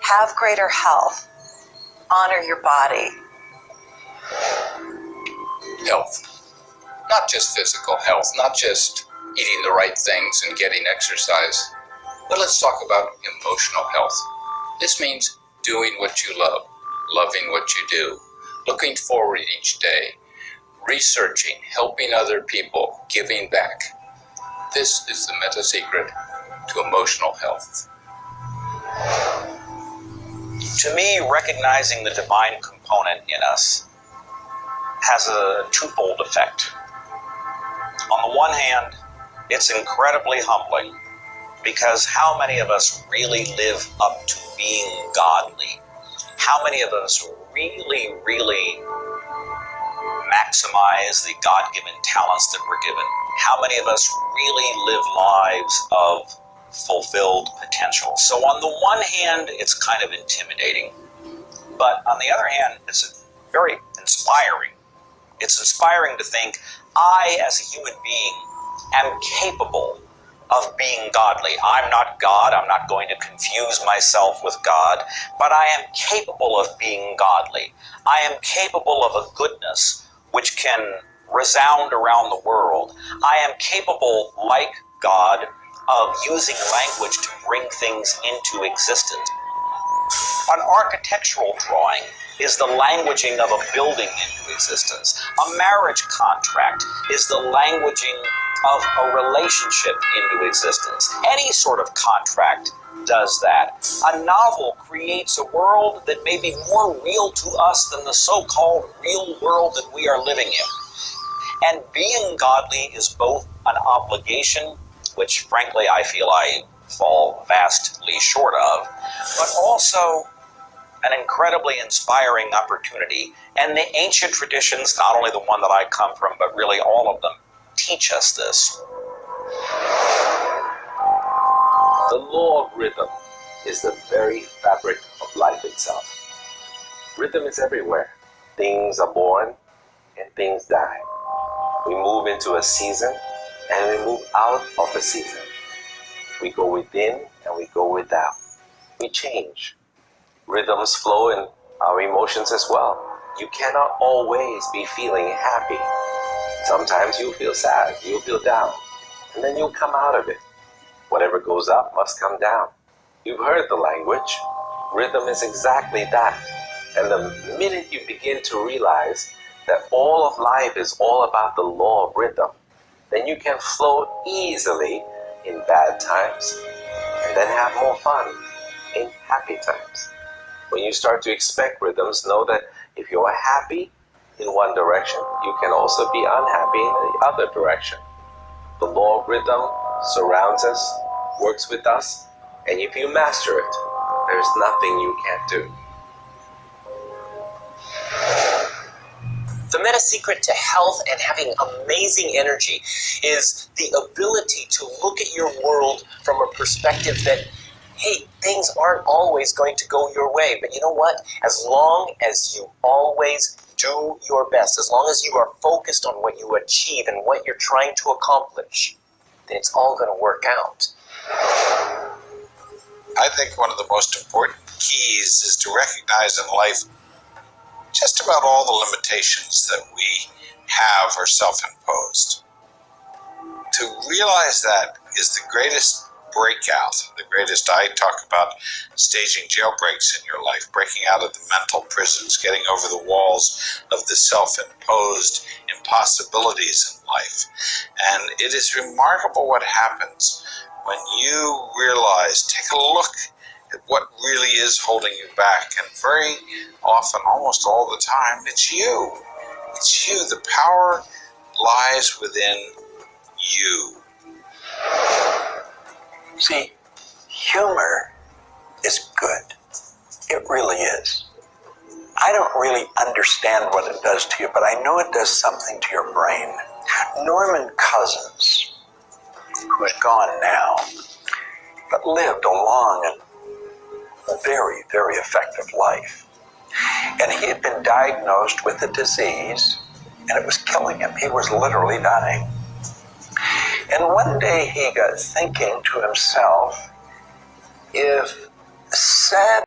have greater health, honor your body? Health. Not just physical health, not just eating the right things and getting exercise, but let's talk about emotional health. This means doing what you love, loving what you do, looking forward each day, researching, helping other people, giving back. This is the meta secret to emotional health. To me, recognizing the divine component in us has a twofold effect. On the one hand, it's incredibly humbling, because how many of us really live up to being godly? How many of us really maximize the God-given talents that we're given? How many of us really live lives of fulfilled potential? So on the one hand, it's kind of intimidating, but on the other hand, it's very inspiring. It's inspiring to think, I, as a human being, am capable of being godly. I'm not God. I'm not going to confuse myself with God, but I am capable of being godly. I am capable of a goodness which can resound around the world. I am capable, like God, of using language to bring things into existence. An architectural drawing is the languaging of a building into existence. A marriage contract is the languaging of a relationship into existence. Any sort of contract does that. A novel creates a world that may be more real to us than the so-called real world that we are living in. And being godly is both an obligation, which frankly I feel I fall vastly short of, but also an incredibly inspiring opportunity. And the ancient traditions, not only the one that I come from, but really all of them, teach us this. The law of rhythm is the very fabric of life itself. Rhythm is everywhere. Things are born and things die. We move into a season and we move out of a season. We go within and we go without. We change. Rhythms flow in our emotions as well. You cannot always be feeling happy. Sometimes you feel sad, you feel down, and then you'll come out of it. Whatever goes up must come down. You've heard the language. Rhythm is exactly that. And the minute you begin to realize that all of life is all about the law of rhythm, then you can flow easily in bad times and then have more fun in happy times. When you start to expect rhythms, know that if you're happy in one direction, you can also be unhappy in the other direction. The law of rhythm surrounds us, works with us, and if you master it, there's nothing you can't do. The meta secret to health and having amazing energy is the ability to look at your world from a perspective that, hey, things aren't always going to go your way, but you know what? As long as you always do your best, as long as you are focused on what you achieve and what you're trying to accomplish, then it's all going to work out. I think one of the most important keys is to recognize in life just about all the limitations that we have are self-imposed. To realize that is the greatest breakout, the greatest. I talk about staging jailbreaks in your life, breaking out of the mental prisons, getting over the walls of the self-imposed impossibilities in life. And it is remarkable what happens when you realize, take a look at what really is holding you back. And very often, almost all the time, it's you. It's you. The power lies within you. See, humor is good. It really is. I don't really understand what it does to you, but I know it does something to your brain. Norman Cousins, who's gone now, but lived a long and very, very effective life. And he had been diagnosed with a disease, and it was killing him. He was literally dying. And one day he got thinking to himself, if sad